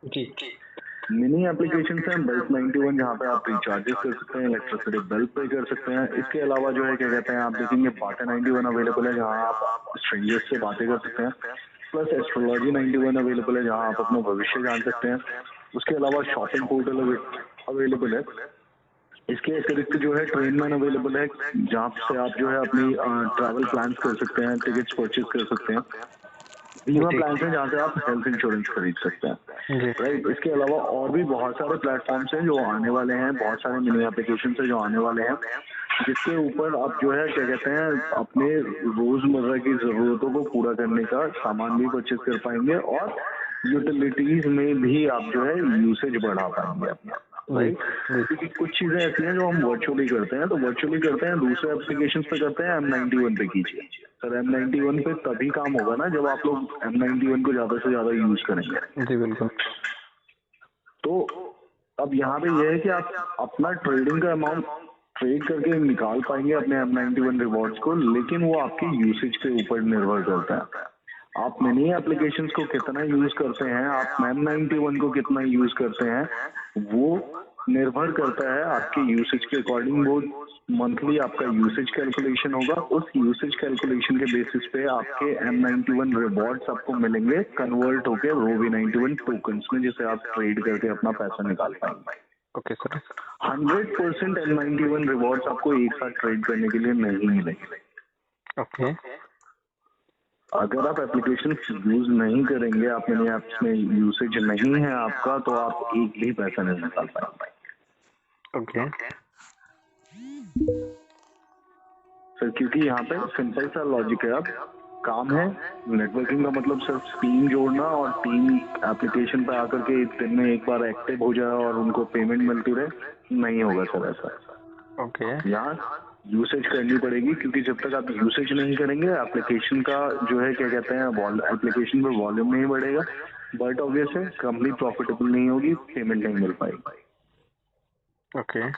जी। Mini application है bulk 91 जहाँ पे आप रिचार्जेस कर सकते हैं, इलेक्ट्रिसिटी बिल पे कर सकते हैं। इसके अलावा जो है क्या कहते हैं, आप देखेंगे बाटा 91 अवेलेबल है जहाँ आप स्ट्रेंजर्स से बातें कर सकते हैं। प्लस एस्ट्रोलॉजी 91 अवेलेबल है जहाँ आप अपना भविष्य जान सकते हैं। उसके अलावा शॉपिंग पोर्टल अवेलेबल है। इसके अतिरिक्त जो है ट्रेन मैन अवेलेबल है जहाँ से आप जो है अपनी ट्रैवल प्लान्स कर सकते हैं, टिकट्स परचेज कर सकते हैं। बीमा जी। प्लान है जहाँ से आप हेल्थ इंश्योरेंस खरीद सकते हैं। जी। राइट, इसके अलावा और भी बहुत सारे प्लेटफॉर्म्स हैं जो आने वाले हैं, बहुत सारे मिनी एप्लीकेशन है जो आने वाले हैं, जिसके ऊपर आप जो है क्या कहते हैं अपने रोजमर्रा की जरूरतों को पूरा करने का सामान भी परचेज कर पाएंगे और यूटिलिटीज में भी आप जो है यूसेज बढ़ा पाएंगे अपना। राइट, क्योंकि कुछ चीजें ऐसी हैं जो हम वर्चुअली करते हैं, तो वर्चुअली करते हैं दूसरे एप्लीकेशन पे करते हैं, M91 पे कीजिए सर। M91 पे तभी काम होगा ना जब आप लोग M91 को ज्यादा से ज्यादा यूज करेंगे। जी बिल्कुल। तो अब यहाँ पे यह है कि आप अपना ट्रेडिंग का अमाउंट ट्रेड करके निकाल पाएंगे अपने M91 रिवॉर्ड्स को, लेकिन वो आपके यूसेज के ऊपर निर्भर करता है। आप मिनी एप्लीकेशंस को कितना यूज करते हैं, आप M91 को कितना यूज करते हैं, वो निर्भर करता है आपके यूसेज के अकॉर्डिंग। वो मंथली आपका यूसेज कैलकुलेशन होगा, उस यूसेज कैलकुलेशन के बेसिस पे आपके M91 रिवॉर्ड्स आपको मिलेंगे कन्वर्ट होके ROV91 टोकन्स में, जिसे आप ट्रेड करके अपना पैसा निकाल पाएंगे। Okay sir. 100% M91 रिवॉर्ड्स आपको एक साथ ट्रेड करने के लिए नहीं मिलेंगे। ओके। अगर आप एप्लीकेशन यूज नहीं करेंगे, आप मिनी ऐप्स में यूसेज नहीं है आपका, तो आप एक भी पैसा नहीं निकाल पाएंगे। ओके सर, क्योंकि यहाँ पे सिंपल सा लॉजिक है। अब काम है नेटवर्किंग का मतलब सिर्फ टीम जोड़ना, और टीम एप्लीकेशन पे आकर के एक दिन में एक बार एक्टिव हो जाए और उनको पेमेंट मिलती रहे, नहीं होगा सर ऐसा। ओके। यहाँ यूसेज करनी पड़ेगी, क्योंकि जब तक आप यूसेज नहीं करेंगे एप्लीकेशन का जो है क्या कहते हैं एप्लीकेशन पे वॉल्यूम नहीं बढ़ेगा, बट ऑब्वियस है कंपनी प्रॉफिटेबल नहीं होगी, पेमेंट नहीं मिल पाएगी। ओके।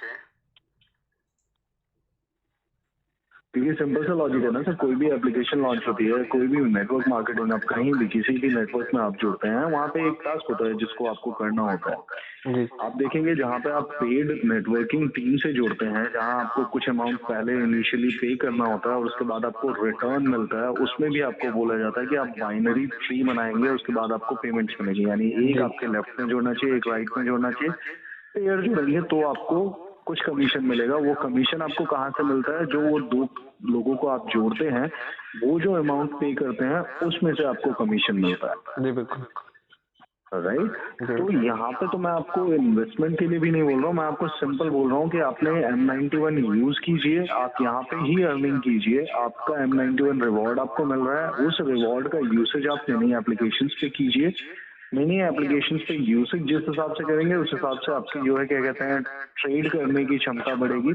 क्योंकि सिंपल सा लॉजिक है ना सर, कोई भी एप्लीकेशन लॉन्च होती है, कोई भी नेटवर्क मार्केटिंग आप कहीं भी किसी भी नेटवर्क में आप जुड़ते हैं, वहाँ पे एक टास्क होता है जिसको आपको करना होता है। जी। आप देखेंगे जहाँ पे आप पेड नेटवर्किंग टीम से जुड़ते हैं, जहाँ आपको कुछ अमाउंट पहले इनिशियली पे करना होता है और उसके बाद आपको रिटर्न मिलता है, उसमें भी आपको बोला जाता है कि आप बाइनरी ट्री बनाएंगे, उसके बाद आपको पेमेंट्स मिलेगी। यानी एक आपके लेफ्ट में जोड़ना चाहिए, एक राइट में जोड़ना चाहिए, पेयर जोड़ेंगे तो आपको कुछ कमीशन मिलेगा। वो कमीशन आपको कहाँ से मिलता है, जो वो दो लोगों को आप जोड़ते हैं, वो जो अमाउंट पे करते हैं उसमें से आपको कमीशन मिलता है। जी बिल्कुल। राइट, तो यहाँ पे तो मैं आपको इन्वेस्टमेंट के लिए भी नहीं बोल रहा हूँ, मैं आपको सिंपल बोल रहा हूँ कि आपने M91 यूज कीजिए, आप यहाँ पे ही अर्निंग कीजिए, आपका M91 रिवॉर्ड आपको मिल रहा है, उस रिवॉर्ड का यूसेज आप मिनी एप्लीकेशंस पे कीजिए। मिनी एप्लीकेशंस पे यूसेज जिस हिसाब से करेंगे उस हिसाब से आपकी जो है क्या कहते हैं ट्रेड करने की क्षमता बढ़ेगी,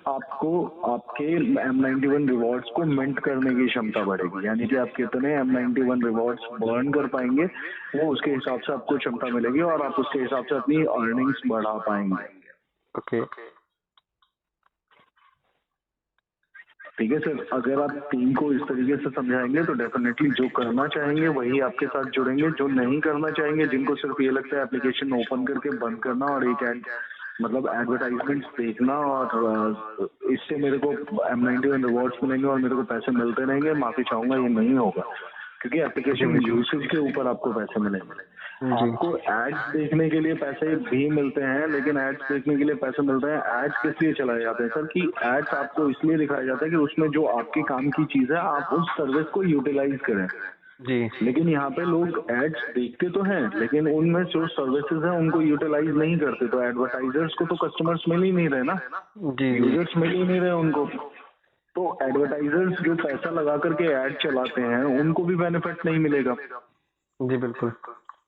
आपको आपके M91 रिवॉर्ड्स को मिंट करने की क्षमता बढ़ेगी। यानी कि आप कितने M91 रिवॉर्ड्स बर्न कर पाएंगे, वो उसके हिसाब से आपको क्षमता मिलेगी और आप उसके हिसाब से अपनी अर्निंग्स बढ़ा पाएंगे। ओके। ठीक है सर, अगर आप टीम को इस तरीके से समझाएंगे तो डेफिनेटली जो करना चाहेंगे वही आपके साथ जुड़ेंगे, जो नहीं करना चाहेंगे, जिनको सिर्फ ये लगता है एप्लीकेशन ओपन करके बंद करना और एक मतलब एडवर्टाइजमेंट्स देखना और इससे मेरे को M91 रिवॉर्ड्स मिलेंगे और मेरे को पैसे मिलते रहेंगे, माफी चाहूंगा ये नहीं होगा, क्योंकि एप्लीकेशन यूसेज के ऊपर आपको पैसे मिलेंगे। आपको एड्स देखने के लिए पैसे भी मिलते हैं, लेकिन एड्स देखने के लिए पैसे मिलते हैं, एड्स किस लिए चलाए जाते हैं सर, कि एड्स आपको इसलिए दिखाया जाता है कि उसमें जो आपके काम की चीज है आप उस सर्विस को यूटिलाइज करें। जी। लेकिन यहाँ पे लोग एड्स देखते तो हैं, लेकिन उनमें जो सर्विसेज हैं उनको यूटिलाइज नहीं करते, तो एडवर्टाइजर्स को तो कस्टमर्स मिल ही नहीं रहे ना, जी। यूजर्स मिल ही नहीं रहे उनको। तो एडवर्टाइजर्स जो पैसा लगा करके एड चलाते हैं उनको भी बेनिफिट नहीं मिलेगा। जी बिल्कुल।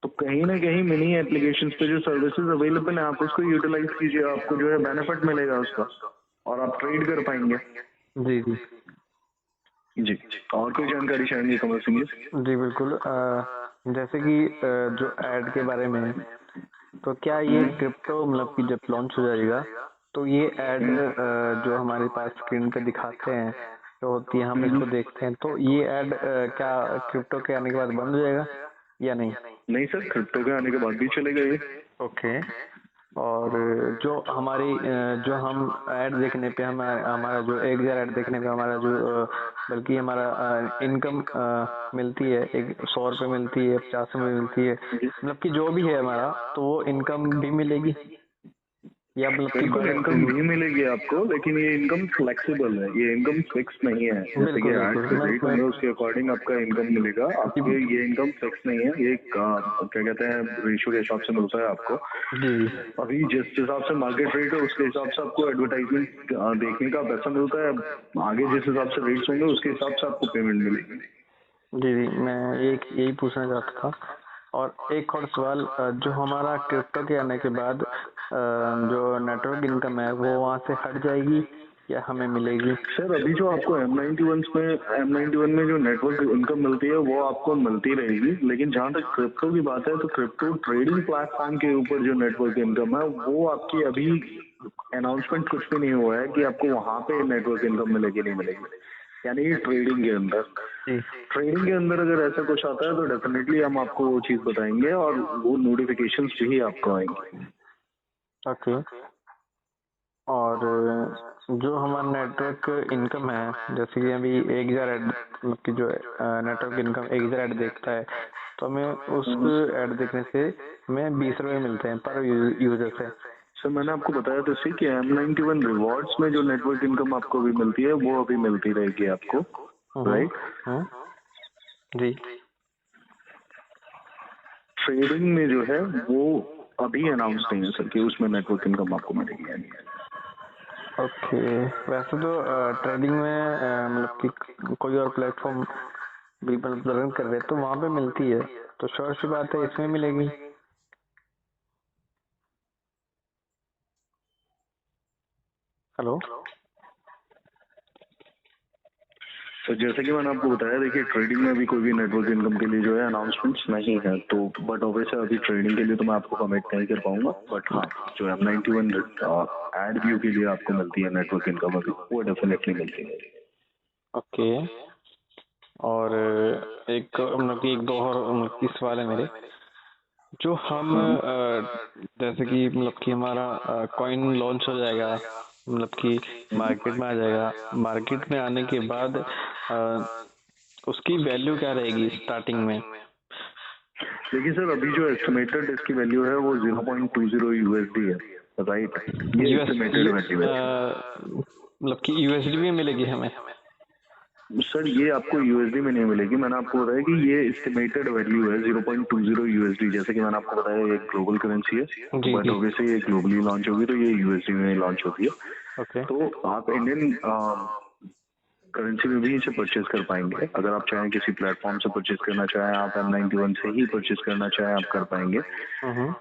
तो कहीं ना कहीं मिनी एप्लीकेशंस पे जो सर्विसेज अवेलेबल है आप उसको यूटिलाइज कीजिए, आपको जो है बेनिफिट मिलेगा उसका और आप ट्रेड कर पाएंगे। जी जी जी, और कोई जानकारी चाहेंगे कमल सिंह जी? जी बिल्कुल। जैसे कि जो ऐड के बारे में है, तो क्या ये क्रिप्टो मतलब कि जब लॉन्च हो जाएगा तो ये ऐड जो हमारे पास स्क्रीन पे दिखाते हैं जो होती है, हम इसको देखते हैं, तो ये ऐड क्या क्रिप्टो के आने के बाद बंद हो जाएगा? या नहीं? नहीं सर, क्रिप्टो के आने के बाद भी चलेगा ये। ओके। और जो हमारी जो हम ऐड देखने पे हमारा जो 1,000 ऐड देखने पे हमारा जो बल्कि हमारा इनकम मिलती है, 100 रुपये मिलती है, 50 रुपये मिलती है, मतलब कि जो भी है हमारा, तो वो इनकम भी मिलेगी या मतलब कि बिल्कुल इनकम भी मिलेगी आपको, लेकिन ये इनकम फ्लेक्सिबल है, ये इनकम फिक्स नहीं है। जैसे कि एड के रेट होंगे उसके अकॉर्डिंग आपका इनकम मिलेगा। आपके ये इनकम फिक्स नहीं है, ये क्या कहते हैं रेशियो के हिसाब से मिलता है आपको। अभी जिस हिसाब से मार्केट रेट है उसके हिसाब से आपको एडवर्टाइजमेंट देखने का पैसा मिलता है। आगे जिस हिसाब से रेट्स होंगे उसके हिसाब से आपको पेमेंट मिलेगी। जी जी, मैं यही पूछना चाहता था। और एक और सवाल, जो हमारा क्रिप्टो के आने के बाद जो नेटवर्क इनकम है वो वहाँ से हट जाएगी या हमें मिलेगी? सर अभी जो आपको M91 में जो नेटवर्क इनकम मिलती है वो आपको मिलती रहेगी, लेकिन जहाँ तक क्रिप्टो की बात है तो क्रिप्टो ट्रेडिंग प्लेटफॉर्म के ऊपर जो नेटवर्क इनकम है वो आपकी अभी अनाउंसमेंट कुछ भी नहीं हुआ है कि आपको वहाँ पे नेटवर्क इनकम मिलेगी नहीं मिलेगी। यानी कि ट्रेडिंग के अंदर अगर ऐसा कुछ आता है तो डेफिनेटली हम आपको वो चीज बताएंगे और वो नोटिफिकेशंस भी आपको आएंगे। ओके। और जो हमारा नेटवर्क इनकम है, जैसे कि अभी 1,000 ऐड, मतलब कि जो नेटवर्क इनकम 1,000 ऐड देखता है, तो हमें उस ऐड देखने से हमें 20 रुपये मिलते हैं पर यूजर से। सर मैंने आपको बताया तो सही कि M91 रिवॉर्ड्स में जो नेटवर्क इनकम आपको अभी मिलती है वो अभी मिलती रहेगी आपको, राइट? जी। ट्रेडिंग में जो है वो अभी अनाउंस नहीं है सर कि उसमें नेटवर्क इनकम आपको मिलेगी या नहीं। ओके। वैसे तो ट्रेडिंग में मतलब कि कोई और प्लेटफॉर्म भी रन कर रहे तो वहाँ पे मिलती है, तो श्योर सी बात है इसमें मिलेगी। हेलो तो जैसे कि मैंने आपको बताया, देखिए ट्रेडिंग में अभी कोई भी नेटवर्क इनकम के लिए जो है अनाउंसमेंट्स नहीं है, तो बट ऑब्वियसली अभी ट्रेडिंग के लिए तो मैं आपको कमिट नहीं कर पाऊंगा, बट हाँ जो M91 एड व्यू के लिए आपको मिलती है नेटवर्क इनकम अभी वो डेफिनेटली मिलती है। ओके। और एक मतलब कि एक दो और मतलब कि सवाल है मेरे, जो हम जैसे कि मतलब कि हमारा कॉइन लॉन्च हो जाएगा, मतलब कि मार्केट में आ जाएगा, मार्केट में आने के बाद उसकी वैल्यू क्या रहेगी स्टार्टिंग में? देखिए सर अभी जो एस्टिमेटेड इसकी वैल्यू है वो 0.20 USD है, राइट? ये एस्टिमेटेड वैल्यू है। मतलब कि USD में मिलेगी हमें? सर ये आपको USD में नहीं मिलेगी, मैंने आपको बताया कि ये एस्टिमेटेड वैल्यू है 0.20 USD। जैसे कि मैंने आपको बताया ये ग्लोबल करेंसी है, बट ऑब्वियसली ये ग्लोबली लॉन्च होगी तो ये USD में लॉन्च होगी है। तो आप इंडियन करेंसी में भी इसे परचेज कर पाएंगे। अगर आप चाहें किसी प्लेटफॉर्म से परचेज करना चाहें, आप M91 से ही परचेज करना चाहें आप कर पाएंगे,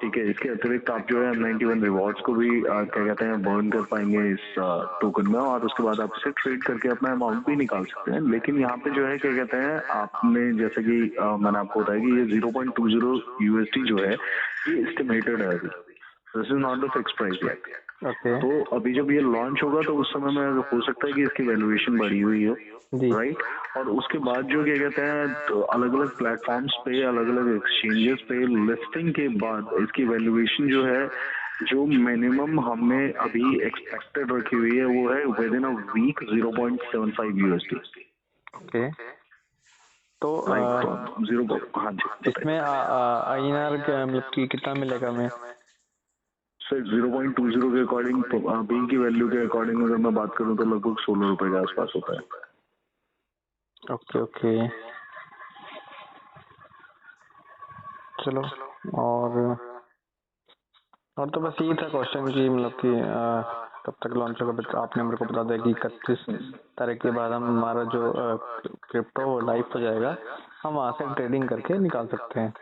ठीक है। इसके अतिरिक्त आप जो है M91 रिवॉर्ड्स को भी क्या कहते हैं बर्न कर पाएंगे इस टोकन में, और उसके बाद आप इसे ट्रेड करके अपना अमाउंट भी निकाल सकते हैं। लेकिन यहाँ पे जो है क्या कहते हैं, आपने जैसे कि मैंने आपको बताया कि ये 0.20 USD जो है ये एस्टिमेटेड है अभी, this is not the fix price yet. तो अभी जब ये लॉन्च होगा तो उस समय में हो सकता है कि इसकी वैल्यूएशन बढ़ी हुई हो, राइट? और उसके बाद जो क्या कहते हैं तो अलग अलग प्लेटफॉर्म्स पे, अलग अलग एक्सचेंजेस पे लिस्टिंग के बाद इसकी वैल्यूएशन जो है, जो मिनिमम हमने अभी एक्सपेक्टेड रखी हुई है वो है within a week 0.75 USD। Okay. तो 0, हाँ जी इसमें INR मतलब कि कितना मिलेगा हमें? सर 0.20 के अकॉर्डिंग अभी की वैल्यू के अकॉर्डिंग अगर मैं बात करूं तो लगभग 16 रुपए के आसपास होता है। ओके ओके, चलो। और तो बस यही था क्वेश्चन की मतलब कि कब तक लॉन्च होगा। आपने मेरे को बता दिया कि 31 तारीख के बाद हमारा जो क्रिप्टो लाइव हो जाएगा, हम वहाँ से ट्रेडिंग करके निकाल सकते हैं।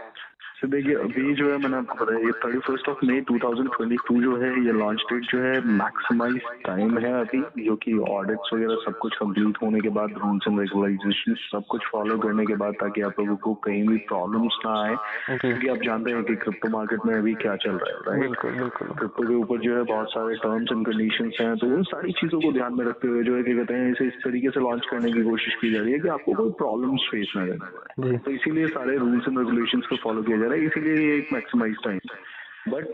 तो देखिए अभी जो है मैंने आपको बताया ये 31 मई 2022 जो है ये लॉन्च डेट जो है मैक्सिमाइज टाइम है अभी, जो कि ऑडिट्स वगैरह सब कुछ कंप्लीट होने के बाद रूल्स एंड रेगुलेशन सब कुछ फॉलो करने के बाद, ताकि आप लोगों को कहीं भी प्रॉब्लम्स ना आए, क्योंकि आप जानते हैं कि क्रिप्टो मार्केट में अभी क्या चल रहा है, राइट। बिल्कुल बिल्कुल। क्रिप्टो के ऊपर जो है बहुत सारे टर्म्स एंड कंडीशंस हैं, तो उन सारी चीजों को ध्यान में रखते हुए जो है क्या कहते हैं इसे इस तरीके से लॉन्च करने की कोशिश की जा रही है कि आपको कोई प्रॉब्लम्स फेस ना करना पड़े। तो इसीलिए सारे रूल्स एंड रेगुलेशंस को फॉलो किया जा रहा है, इसीलिए ये एक मैक्सिमाइज टाइम है। But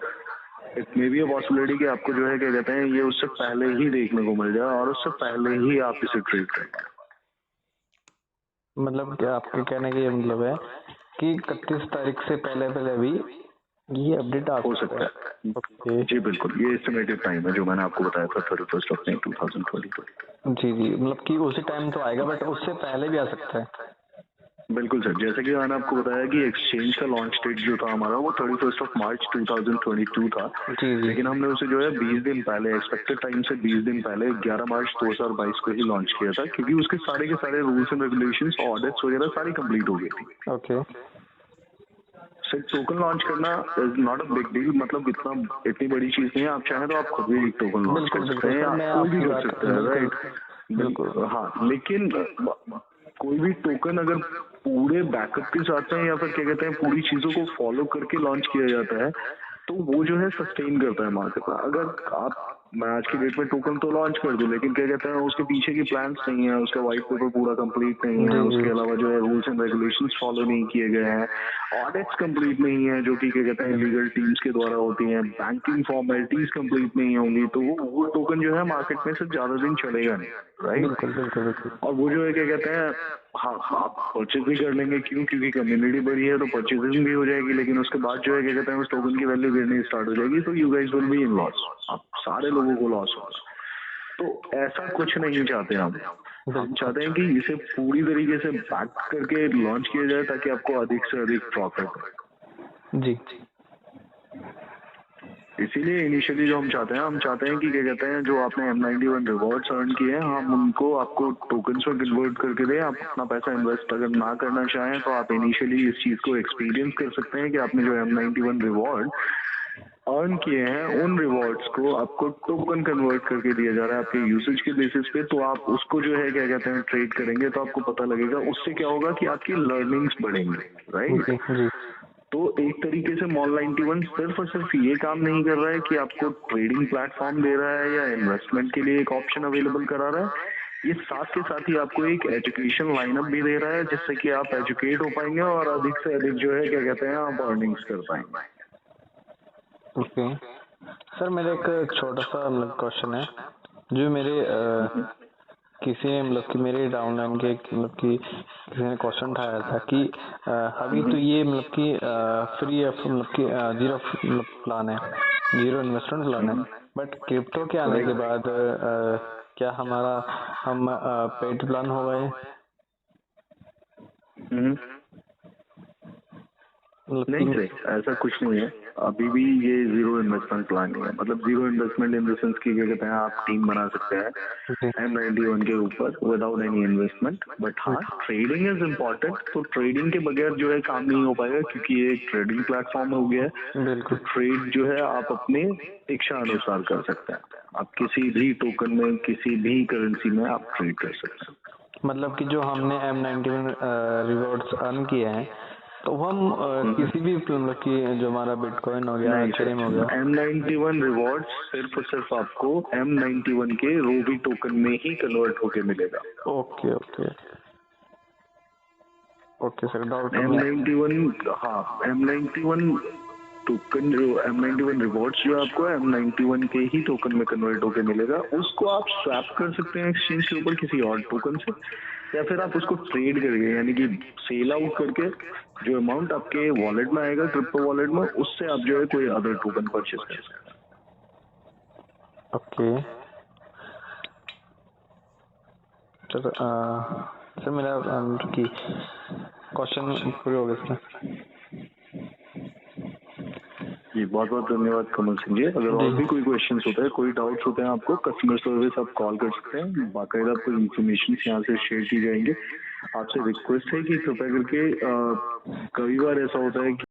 it may be a possibility कि आपको जो है क्या कहते हैं ये उससे पहले ही देखने को मिल जाए और उससे पहले ही आप इसे ट्रेड कर पाए। मतलब क्या आपके कहने का ये मतलब है कि 31 तारीख से पहले पहले भी ये अपडेट आ हो सकता है। ओके जी बिल्कुल, ये एस्टिमेटेड टाइम है जो मैंने आपको बताया था 31 मई 2022। जी जी, मतलब कि उसी टाइम तो आएगा बट उससे पहले भी आ सकता है। बिल्कुल सर, जैसे कि मैंने आपको बताया कि एक्सचेंज का लॉन्च डेट जो था हमारा वो 31 मार्च 2022 था, जी जी। लेकिन हमने उसे जो है 20 दिन पहले, एक्सपेक्टेड टाइम से 20 दिन पहले 11 मार्च 2022 को ही लॉन्च किया था, क्योंकि उसके सारे के सारे रूल्स एंड रेगुलेशंस, ऑडिट्स वगैरह सारी कंप्लीट हो गई थी। ओके। सर टोकन लॉन्च करना is not a big deal, मतलब इतनी बड़ी चीज नहीं है। आप चाहें तो आप खुद भी एक टोकन लॉन्च कर सकते हैं, या कोई भी कर सकता है, राइट। बिल्कुल हाँ, लेकिन कोई भी टोकन अगर पूरे बैकअप के साथ में या फिर क्या कहते हैं पूरी चीजों को फॉलो करके लॉन्च किया जाता है, तो वो जो है सस्टेन करता है मार्केट में। अगर आप मैं आज की डेट में टोकन तो लॉन्च कर दूं, लेकिन क्या कहते हैं उसके पीछे की प्लान्स नहीं है, उसका व्हाइट पेपर पूरा कंप्लीट नहीं है, उसके अलावा जो है रूल्स एंड रेगुलेशंस फॉलो नहीं किए गए हैं, ऑडिट्स कंप्लीट नहीं है जो कि क्या कहते हैं लीगल टीम्स के द्वारा होती हैं, बैंकिंग फॉर्मेलिटीज कंप्लीट नहीं होंगी, तो वो टोकन जो है मार्केट में से ज्यादा दिन चलेगा नहीं, राइट। बिल्कुल बिल्कुल बिल्कुल। और वो जो है क्या कहते हैं हाँ आप परचेज भी कर लेंगे, क्यों, क्योंकि कम्युनिटी बड़ी है तो परचेजिंग भी हो जाएगी, लेकिन उसके बाद जो है क्या कहते हैं उस टोकन की वैल्यू गिरनी स्टार्ट हो जाएगी, तो you guys will be in loss, आप सारे लोगों को लॉस होगा। तो ऐसा कुछ नहीं चाहते हम चाहते हैं कि इसे पूरी तरीके से बैक करके लॉन्च किया जाए ताकि आपको अधिक से अधिक प्रॉफिट हो। जी। इसीलिए इनिशियली जो हम चाहते हैं कि क्या कहते हैं जो आपने M91 रिवॉर्ड्स अर्न किए हैं हम उनको आपको टोकन्स में कन्वर्ट करके दें। आप अपना पैसा इन्वेस्ट अगर ना करना चाहें तो आप इनिशियली इस चीज को एक्सपीरियंस कर सकते हैं कि आपने जो M91 रिवॉर्ड अर्न किए हैं उन रिवॉर्ड्स को आपको टोकन कन्वर्ट करके दिया जा रहा है आपके यूसेज के बेसिस पे। तो आप उसको जो है क्या कहते हैं ट्रेड करेंगे तो आपको पता लगेगा, उससे क्या होगा कि आपकी लर्निंग्स बढ़ेंगी, राइट। जी। तो एक तरीके से MOL91 सिर्फ और सिर्फ ये काम नहीं कर रहा है कि आपको ट्रेडिंग प्लेटफॉर्म दे रहा है या इन्वेस्टमेंट के लिए एक ऑप्शन अवेलेबल करा रहा है, ये साथ के साथ ही आपको एक एजुकेशन लाइनअप भी दे रहा है जिससे कि आप एजुकेट हो पाएंगे और अधिक से अधिक जो है क्या कहते हैं आप अर्निंग्स कर पाएंगे। ओके सर, मेरा एक छोटा सा मतलब क्वेश्चन है जो मेरे किसी ने मतलब कि मेरे डाउनलाइन के मतलब कि किसी ने क्वेश्चन उठाया था कि अभी तो ये मतलब कि फ्री मतलब कि जीरो मतलब प्लान है, जीरो इन्वेस्टमेंट प्लान है, बट क्रिप्टो के आने के बाद क्या हम पेड प्लान हो गए? नहीं सर, ऐसा कुछ नहीं है। अभी भी ये जीरो इन्वेस्टमेंट प्लान नहीं है, मतलब zero investment in the sense की क्या कहते हैं आप टीम बना सकते हैं M91 के ऊपर विदाउट एनी इन्वेस्टमेंट। बट हाँ, ट्रेडिंग इज इम्पोर्टेंट, तो ट्रेडिंग के बगैर जो है काम नहीं हो पाएगा क्योंकि ये एक ट्रेडिंग प्लेटफॉर्म हो गया है। बिल्कुल। तो ट्रेड जो है आप अपने इच्छा अनुसार कर सकते हैं, आप किसी भी टोकन में किसी भी करेंसी में आप ट्रेड कर सकते हैं। मतलब कि जो हमने M91 रिवॉर्ड्स अर्न किए हैं तो हम किसी भी मतलब कि जो हमारा बिटकॉइन हो गया, इथेरियम हो गया, M91 रिवॉर्ड सिर्फ और सिर्फ आपको M91 के रूबी टोकन में ही कन्वर्ट होके मिलेगा। Okay okay okay sir, doubt M91 हाँ, M91 टोकन जो M91 रिवॉर्ड्स जो आपको M91 के ही टोकन में कन्वर्ट होके मिलेगा, उसको आप स्वैप कर सकते हैं एक्सचेंज के ऊपर किसी और टोकन से, या फिर आप उसको ट्रेड करके यानी कि सेल आउट करके जो अमाउंट आपके वॉलेट में आएगा क्रिप्टो वॉलेट में, उससे आप जो है कोई अदर टोकन परचेज कर सकते हैं। ओके सर मेरा की क्वेश्चन पूरे हो गए सर। जी बहुत बहुत धन्यवाद कमल सिंह जी। अगर और भी कोई क्वेश्चंस होते हैं, कोई डाउट्स होते हैं आपको, कस्टमर सर्विस आप कॉल कर सकते हैं, बाकायदा आपको इन्फॉर्मेशन यहाँ से शेयर की जाएंगे। आपसे रिक्वेस्ट है कि कृपया करके कई बार ऐसा होता है कि